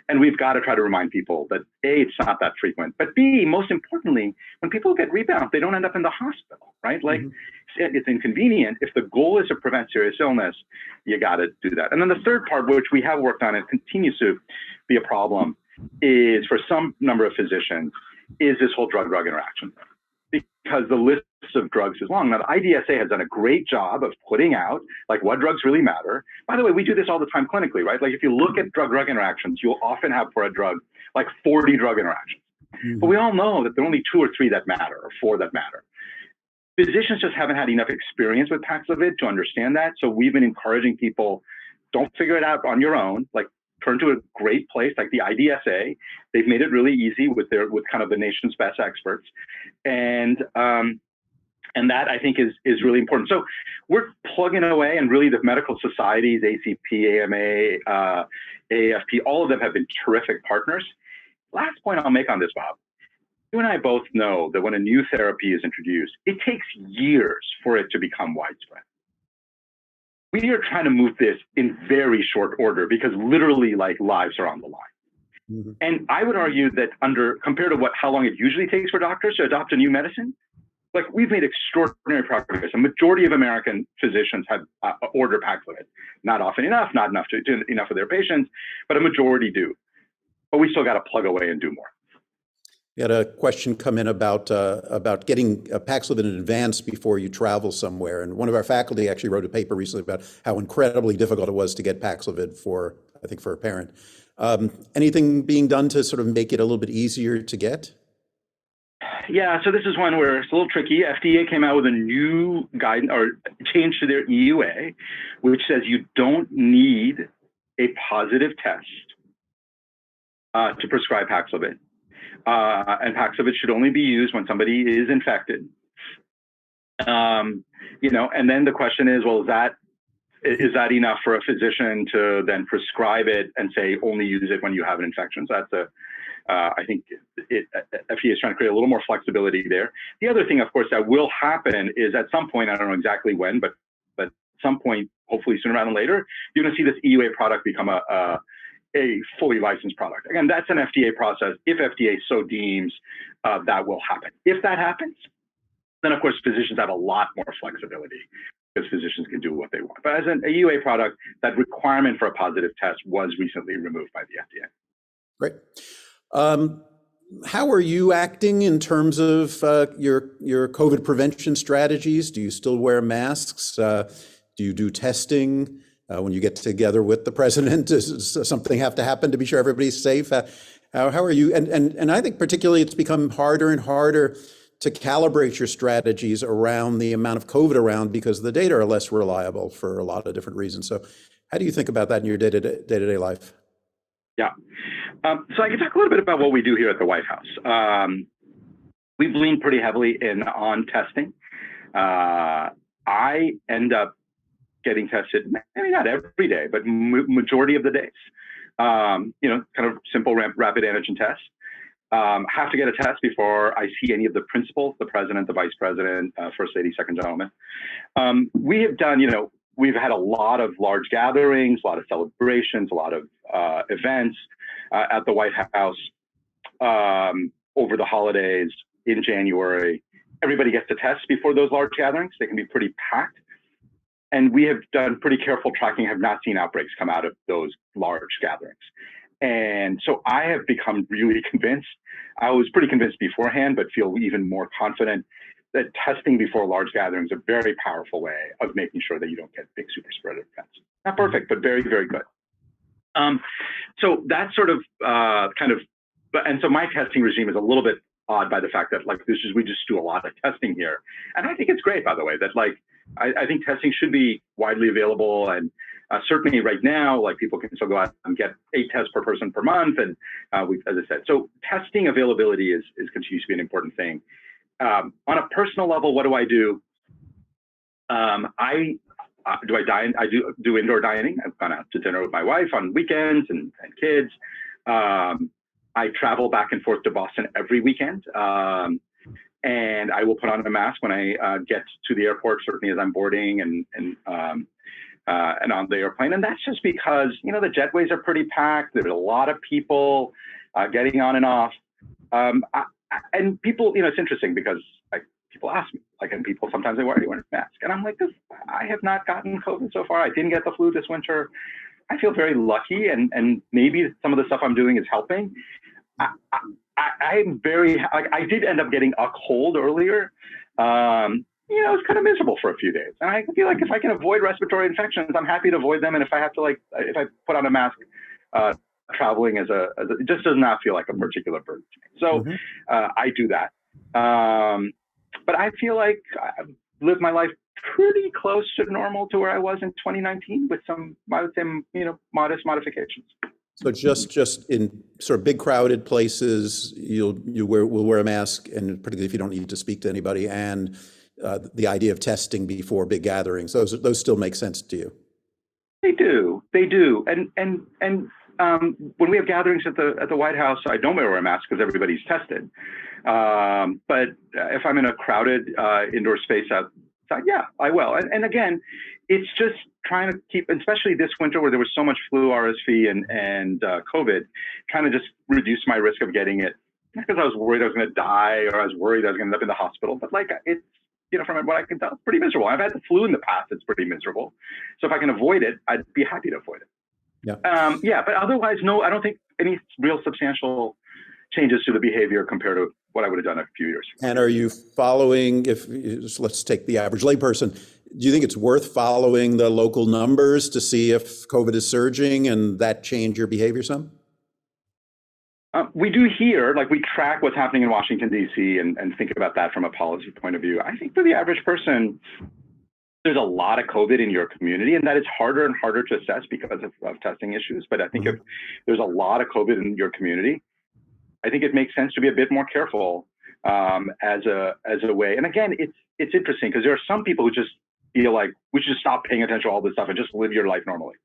And we've got to try to remind people that A, it's not that frequent, but B, most importantly, when people get rebound, they don't end up in the hospital, right? Like it's inconvenient. If the goal is to prevent serious illness, you got to do that. And then the third part, which we have worked on and continues to be a problem, is for some number of physicians, is this whole drug-drug interaction. Because the list of drugs is long. Now, the IDSA has done a great job of putting out like what drugs really matter. By the way, we do this all the time clinically, right? Like if you look at drug-drug interactions, you'll often have for a drug like 40 drug interactions. But we all know that there are only 2 or 3 that matter, or 4 that matter. Physicians just haven't had enough experience with Paxlovid to understand that. So we've been encouraging people, don't figure it out on your own. Like turn to a great place like the IDSA. They've made it really easy with kind of the nation's best experts. And that I think is really important. So we're plugging away, and really the medical societies, ACP, AMA, AFP, all of them have been terrific partners. Last point I'll make on this, Bob. You and I both know that when a new therapy is introduced, it takes years for it to become widespread. We are trying to move this in very short order because literally like lives are on the line. And I would argue that compared to how long it usually takes for doctors to adopt a new medicine, like we've made extraordinary progress. A majority of American physicians have order Paxlovid. Not often enough, not enough to do enough of their patients, but a majority do. But we still got to plug away and do more. We had a question come in about getting Paxlovid in advance before you travel somewhere. And one of our faculty actually wrote a paper recently about how incredibly difficult it was to get Paxlovid for a parent. Anything being done to sort of make it a little bit easier to get? Yeah, so this is one where it's a little tricky. FDA came out with a new guidance or change to their EUA, which says you don't need a positive test to prescribe Paxlovid. And Paxlovid should only be used when somebody is infected. And then the question is, well, is that enough for a physician to then prescribe it and say only use it when you have an infection? So that's I think FDA is trying to create a little more flexibility there. The other thing, of course, that will happen is at some point, I don't know exactly when, but at some point, hopefully sooner rather than later, you're going to see this EUA product become a fully licensed product. Again, that's an FDA process. If FDA so deems, that will happen. If that happens, then of course physicians have a lot more flexibility because physicians can do what they want. But as a EUA product, that requirement for a positive test was recently removed by the FDA. Great. How are you acting in terms of your COVID prevention strategies? Do you still wear masks? Do you do testing? When you get together with the president, does something have to happen to be sure everybody's safe? How are you? And I think particularly it's become harder and harder to calibrate your strategies around the amount of COVID around because the data are less reliable for a lot of different reasons. So how do you think about that in your day-to-day life? Yeah. So I can talk a little bit about what we do here at the White House. We've leaned pretty heavily on testing. I end up getting tested, maybe not every day, but majority of the days. Kind of simple rapid antigen tests. Have to get a test before I see any of the principals, the president, the vice president, first lady, second gentleman. We have done, we've had a lot of large gatherings, a lot of celebrations, a lot of events at the White House over the holidays in January. Everybody gets to test before those large gatherings. They can be pretty packed. And we have done pretty careful tracking, have not seen outbreaks come out of those large gatherings. And so I have become really convinced. I was pretty convinced beforehand, but feel even more confident that testing before large gatherings is a very powerful way of making sure that you don't get big super spreader events. Not perfect, but very, very good. So that's sort of and so my testing regime is a little bit odd by the fact that we just do a lot of testing here. And I think it's great, by the way, that I think testing should be widely available, and certainly right now, people can still go out and get 8 tests per person per month, and as I said, so testing availability is continues to be an important thing. On a personal level, what do? I do I dine? I do indoor dining. I've gone out to dinner with my wife on weekends and kids. I travel back and forth to Boston every weekend. And I will put on a mask when I get to the airport, certainly as I'm boarding and on the airplane. And that's just because, you know, the jetways are pretty packed. There's a lot of people getting on and off. And people, you know, it's interesting because people ask me, like, and people sometimes say, why are you wearing a mask? And I'm like, I have not gotten COVID so far. I didn't get the flu this winter. I feel very lucky, and maybe some of the stuff I'm doing is helping. I'm very, like, I did end up getting a cold earlier. You know, it's kind of miserable for a few days. And I feel like if I can avoid respiratory infections, I'm happy to avoid them. And if I have to, like, if I put on a mask, traveling it just does not feel like a particular burden to me. So I do that. But I feel like I've lived my life pretty close to normal to where I was in 2019 with some, I would say, you know, modest modifications. So just in sort of big crowded places, will wear a mask, and particularly if you don't need to speak to anybody, and the idea of testing before big gatherings, those still make sense to you? They do. And when we have gatherings at the White House, I don't wear a mask because everybody's tested. But if I'm in a crowded indoor space outside, yeah, I will. And again, it's just trying to keep, especially this winter where there was so much flu, RSV, and COVID, trying to just reduce my risk of getting it. Not because I was worried I was going to die or I was worried I was going to end up in the hospital, but like it's, you know, from what I can tell, it's pretty miserable. I've had the flu in the past. It's pretty miserable. So if I can avoid it, I'd be happy to avoid it. Yeah. But otherwise, no, I don't think any real substantial changes to the behavior compared to what I would have done a few years ago. And are you following, let's take the average layperson, do you think it's worth following the local numbers to see if COVID is surging and that change your behavior some? We do here, like, we track what's happening in Washington, D.C. and think about that from a policy point of view. I think for the average person, there's a lot of COVID in your community, and that is harder and harder to assess because of testing issues. But I think if there's a lot of COVID in your community, I think it makes sense to be a bit more careful as a way. And again, it's interesting because there are some people who just feel like we should stop paying attention to all this stuff and just live your life normally.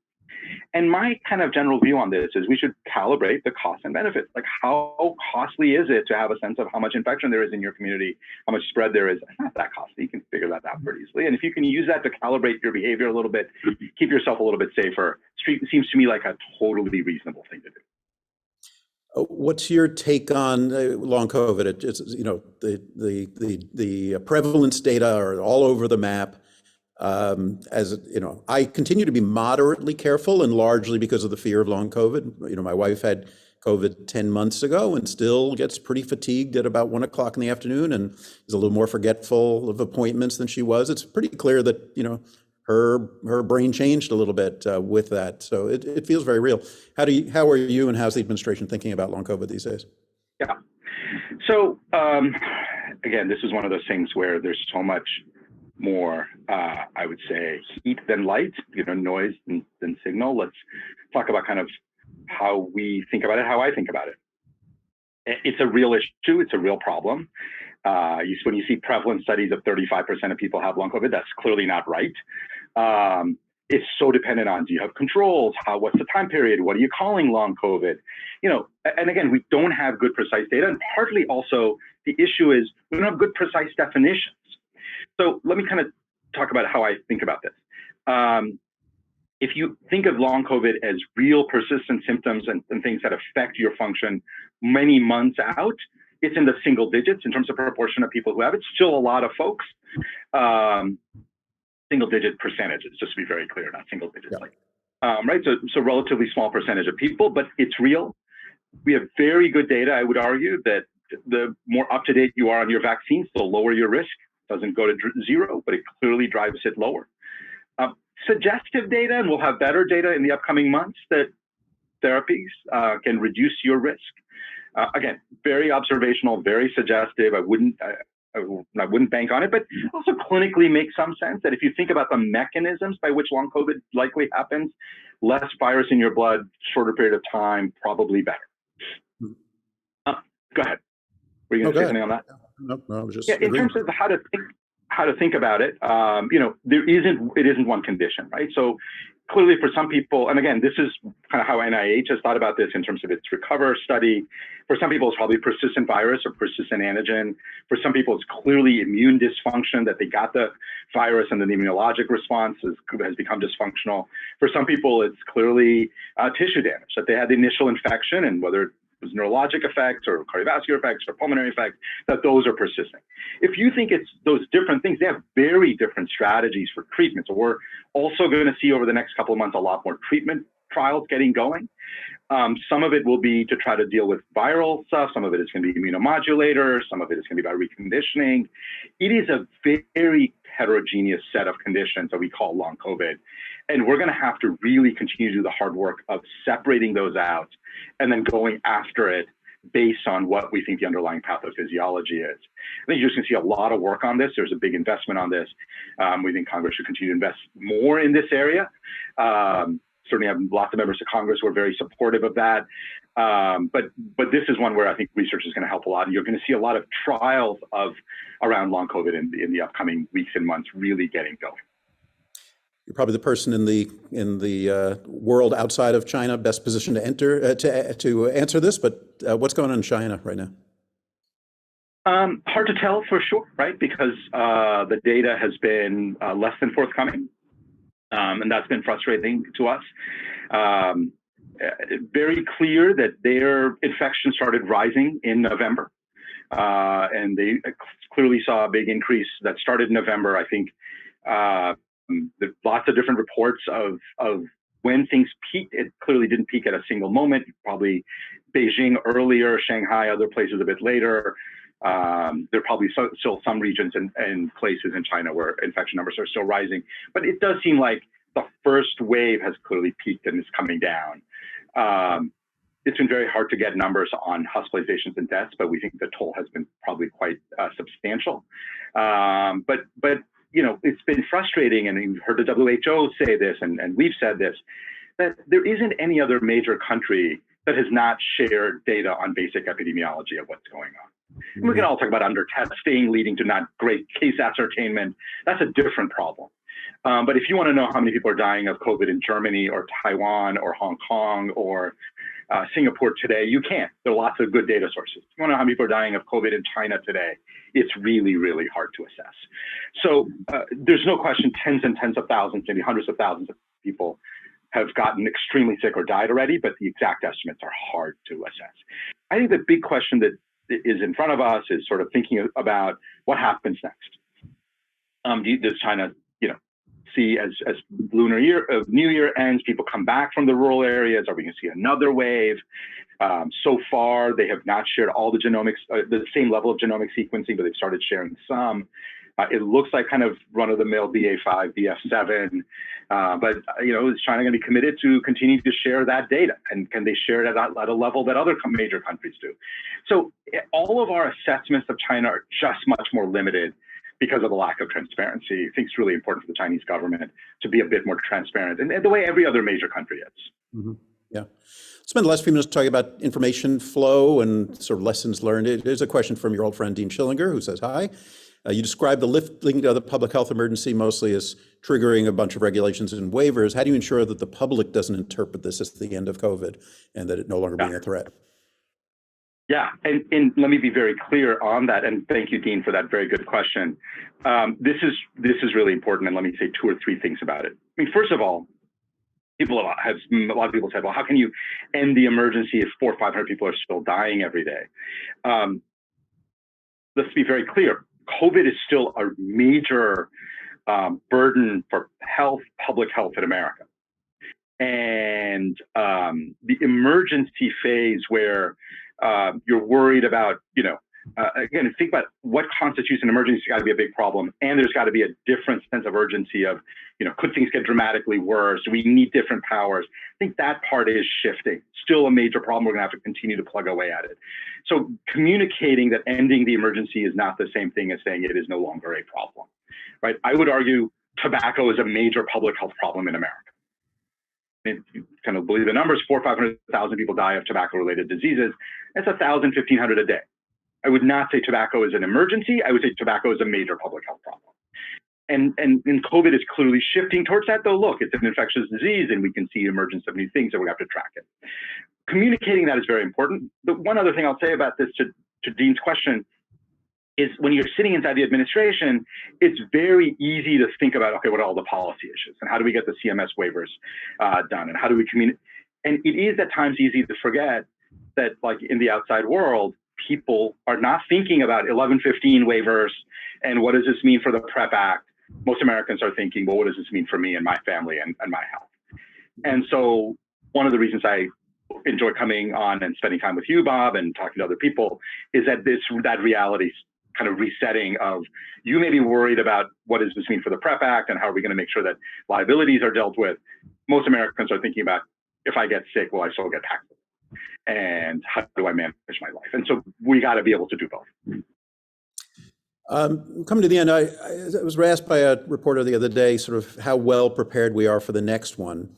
And my kind of general view on this is we should calibrate the costs and benefits. Like, how costly is it to have a sense of how much infection there is in your community, how much spread there is? It's not that costly. You can figure that out pretty easily. And if you can use that to calibrate your behavior a little bit, keep yourself a little bit safer, seems to me like a totally reasonable thing to do. What's your take on long COVID? It's, you know, the prevalence data are all over the map. As you know, I continue to be moderately careful, and largely because of the fear of long COVID. You know, my wife had COVID 10 months ago and still gets pretty fatigued at about 1 o'clock in the afternoon and is a little more forgetful of appointments than she was. It's pretty clear that, you know, her brain changed a little bit with that. So it feels very real. How are you and how's the administration thinking about long COVID these days? Yeah. So again, this is one of those things where there's so much more, I would say, heat than light, you know, noise than signal. Let's talk about kind of how we think about it, how I think about it. It's a real issue. It's a real problem. When you see prevalence studies of 35% of people have long COVID, that's clearly not right. It's so dependent on, do you have controls? What's the time period? What are you calling long COVID? You know, and again, we don't have good precise data. And partly also the issue is we don't have good precise definitions. So let me kind of talk about how I think about this. If you think of long COVID as real persistent symptoms and things that affect your function many months out, it's in the single digits in terms of proportion of people who have it. Still a lot of folks, single digit percentages, just to be very clear, not single digits. Yeah. Right. So relatively small percentage of people, but it's real. We have very good data. I would argue that the more up to date you are on your vaccines, the lower your risk. Doesn't go to zero, but it clearly drives it lower. Suggestive data, and we'll have better data in the upcoming months, that therapies can reduce your risk. Again, very observational, very suggestive. I wouldn't bank on it, but also clinically makes some sense that if you think about the mechanisms by which long COVID likely happens, less virus in your blood, shorter period of time, probably better. Go ahead. Were you going to say something on that? No, I was just in terms of how to how to think about it, it isn't one condition, right? So clearly for some people, and again, this is kind of how NIH has thought about this in terms of its RECOVER study. For some people, it's probably persistent virus or persistent antigen. For some people, it's clearly immune dysfunction, that they got the virus and then the immunologic response has become dysfunctional. For some people, it's clearly tissue damage, that they had the initial infection, and whether it was neurologic effects or cardiovascular effects or pulmonary effects, that those are persisting. If you think it's those different things, they have very different strategies for treatment. So we're also going to see over the next couple of months a lot more treatment trials getting going. Some of it will be to try to deal with viral stuff. Some of it is going to be immunomodulators. Some of it is going to be about reconditioning. It is a very heterogeneous set of conditions that we call long COVID. And we're going to have to really continue to do the hard work of separating those out and then going after it based on what we think the underlying pathophysiology is. I think you're just going to see a lot of work on this. There's a big investment on this. We think Congress should continue to invest more in this area. Certainly have lots of members of Congress who are very supportive of that. But this is one where I think research is going to help a lot. And you're going to see a lot of trials around long COVID in the upcoming weeks and months really getting going. You're probably the person in the world outside of China best positioned to answer this. But what's going on in China right now? Hard to tell for sure, right? Because the data has been less than forthcoming, and that's been frustrating to us. Very clear that their infection started rising in November, and they clearly saw a big increase that started in November. I think there's lots of different reports of when things peaked. It clearly didn't peak at a single moment. Probably Beijing earlier, Shanghai, other places a bit later. There are probably still some regions and places in China where infection numbers are still rising. But it does seem like the first wave has clearly peaked and is coming down. It's been very hard to get numbers on hospitalizations and deaths, but we think the toll has been probably quite substantial. But it's been frustrating, and you've heard the WHO say this, and we've said this, that there isn't any other major country that has not shared data on basic epidemiology of what's going on. And we can all talk about under testing leading to not great case ascertainment. That's a different problem. But if you want to know how many people are dying of COVID in Germany or Taiwan or Hong Kong or Singapore today, you can't. There are lots of good data sources. If you want to know how many people are dying of COVID in China today, it's really, really hard to assess. So there's no question tens and tens of thousands, maybe hundreds of thousands of people have gotten extremely sick or died already, but the exact estimates are hard to assess. I think the big question that is in front of us is sort of thinking about what happens next. Does China, see as Lunar Year, New Year ends, people come back from the rural areas? Are we going to see another wave? So far, they have not shared all the genomics, the same level of genomic sequencing, but they've started sharing some. It looks like kind of run-of-the-mill BA5, BF7, but is China going to be committed to continue to share that data? And can they share it at a level that other major countries do? So all of our assessments of China are just much more limited because of the lack of transparency. I think it's really important for the Chinese government to be a bit more transparent, and the way every other major country is. Mm-hmm. Yeah. Spend the last few minutes talking about information flow and sort of lessons learned. There's a question from your old friend, Dean Schillinger, who says, hi. You described the lifting of the public health emergency mostly as triggering a bunch of regulations and waivers. How do you ensure that the public doesn't interpret this as the end of COVID and that it no longer being a threat? Yeah, and let me be very clear on that. And thank you, Dean, for that very good question. This is really important, and let me say two or three things about it. I mean, first of all, a lot of people said, well, how can you end the emergency if 400 or 500 people are still dying every day? Let's be very clear. COVID is still a major burden for public health in America. And the emergency phase where you're worried about, again, think about what constitutes an emergency. It's got to be a big problem. And there's got to be a different sense of urgency of, could things get dramatically worse? We need different powers. I think that part is shifting. Still a major problem. We're going to have to continue to plug away at it. So communicating that ending the emergency is not the same thing as saying it is no longer a problem, right? I would argue tobacco is a major public health problem in America. If you kind of believe the numbers, 400,000 or 500,000 people die of tobacco-related diseases. That's 1,000, 1,500 a day. I would not say tobacco is an emergency. I would say tobacco is a major public health problem. and COVID is clearly shifting towards that, though. Look, it's an infectious disease, and we can see emergence of new things, and we have to track it. Communicating that is very important. The one other thing I'll say about this to Dean's question is when you're sitting inside the administration, it's very easy to think about, okay, what are all the policy issues, and how do we get the CMS waivers done, and how do we communicate? And it is at times easy to forget that, like in the outside world, people are not thinking about 1115 waivers and what does this mean for the PrEP Act. Most Americans are thinking, well, what does this mean for me and my family and my health? And so one of the reasons I enjoy coming on and spending time with you, Bob, and talking to other people is that that reality kind of resetting of, you may be worried about what does this mean for the PrEP Act and how are we going to make sure that liabilities are dealt with. Most Americans are thinking about, if I get sick, will I still get taxed? And how do I manage my life? And so we got to be able to do both. Coming to the end, I was asked by a reporter the other day sort of how well prepared we are for the next one.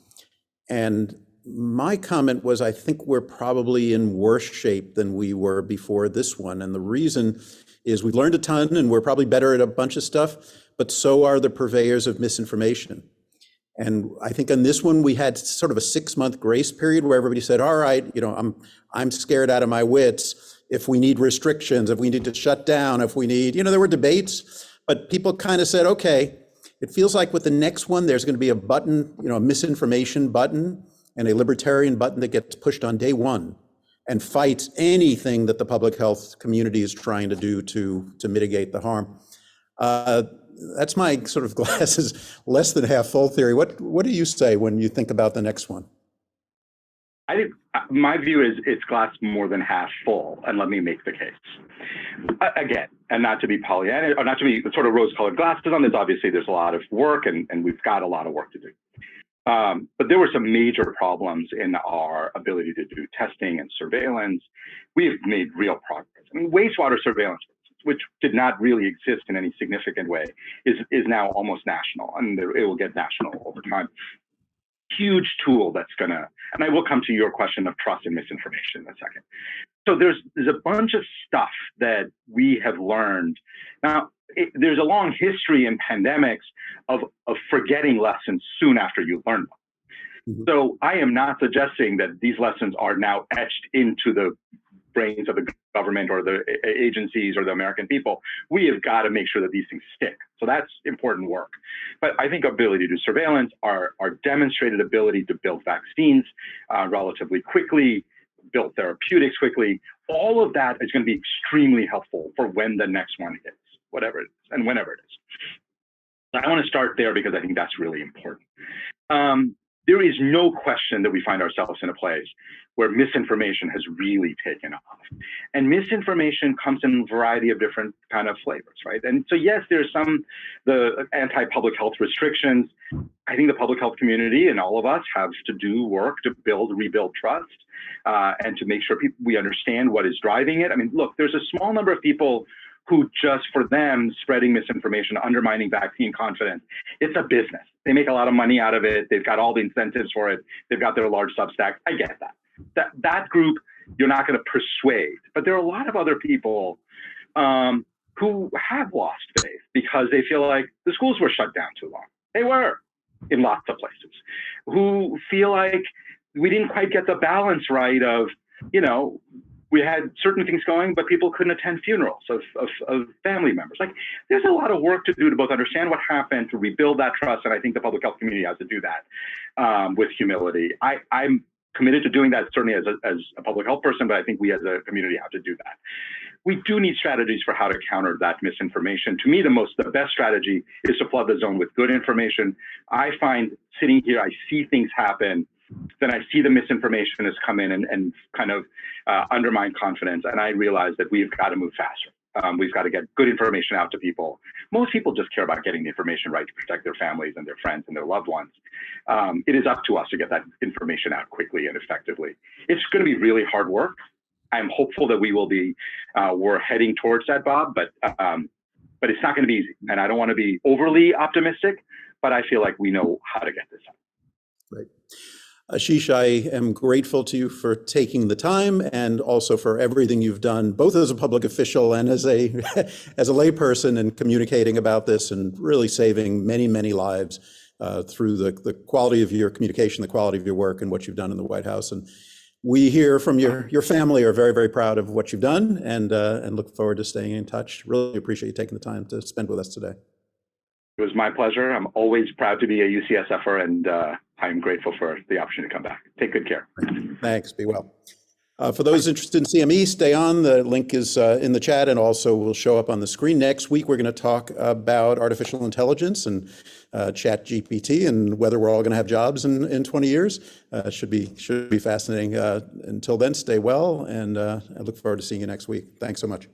And my comment was, I think we're probably in worse shape than we were before this one. And the reason is we've learned a ton and we're probably better at a bunch of stuff, but so are the purveyors of misinformation. And I think on this one, we had sort of a 6-month grace period where everybody said, all right, I'm scared out of my wits. If we need restrictions, if we need to shut down, if we need, there were debates, but people kind of said, okay, it feels like with the next one, there's going to be a button, a misinformation button and a libertarian button that gets pushed on day one and fights anything that the public health community is trying to do to mitigate the harm. That's my sort of glass is less than half full theory. What do you say when you think about the next one? I think my view is it's glass more than half full, and let me make the case. Again, and not to be Pollyanna, or not to be sort of rose-colored glasses on this, obviously there's a lot of work, and we've got a lot of work to do. But there were some major problems in our ability to do testing and surveillance. We have made real progress. I mean, wastewater surveillance, which did not really exist in any significant way, is now almost national, and it will get national over time. Huge tool that's gonna, and I will come to your question of trust and misinformation in a second. So there's a bunch of stuff that we have learned. Now, there's a long history in pandemics of forgetting lessons soon after you learn them. Mm-hmm. So I am not suggesting that these lessons are now etched into the brains of the government or the agencies or the American people. We have got to make sure that these things stick. So that's important work. But I think ability to do surveillance, our demonstrated ability to build vaccines relatively quickly, build therapeutics quickly, all of that is going to be extremely helpful for when the next one hits, whatever it is, and whenever it is. I want to start there because I think that's really important. There is no question that we find ourselves in a place where misinformation has really taken off. And misinformation comes in a variety of different kind of flavors, right? And so yes, there's the anti-public health restrictions. I think the public health community and all of us have to do work to rebuild trust, and to make sure we understand what is driving it. I mean, look, there's a small number of people who just for them spreading misinformation, undermining vaccine confidence, it's a business. They make a lot of money out of it. They've got all the incentives for it. They've got their large Substack. I get that. That group, you're not going to persuade. But there are a lot of other people who have lost faith because they feel like the schools were shut down too long. They were in lots of places. Who feel like we didn't quite get the balance right of, we had certain things going, but people couldn't attend funerals of family members. Like, there's a lot of work to do to both understand what happened, to rebuild that trust, and I think the public health community has to do that with humility. I'm committed to doing that, certainly as a public health person, but I think we as a community have to do that. We do need strategies for how to counter that misinformation. To me, the best strategy is to flood the zone with good information. I find sitting here, I see things happen, then I see the misinformation has come in and kind of undermine confidence. And I realize that we've got to move faster. We've got to get good information out to people. Most people just care about getting the information right to protect their families and their friends and their loved ones. It is up to us to get that information out quickly and effectively. It's going to be really hard work. I'm hopeful that we're heading towards that, Bob, but it's not going to be easy. And I don't want to be overly optimistic, but I feel like we know how to get this out. Right. Ashish, I am grateful to you for taking the time and also for everything you've done, both as a public official and as a as a layperson, in communicating about this and really saving many, many lives through the quality of your communication, the quality of your work, and what you've done in the White House. And we here from your family are very, very proud of what you've done, and look forward to staying in touch. Really appreciate you taking the time to spend with us today. It was my pleasure. I'm always proud to be a UCSFer, and I'm grateful for the opportunity to come back. Take good care. Thanks. Be well. For those interested in CME, stay on. The link is in the chat and also will show up on the screen. Next week, we're going to talk about artificial intelligence and ChatGPT and whether we're all going to have jobs in 20 years. Should be fascinating. Until then, stay well, and I look forward to seeing you next week. Thanks so much.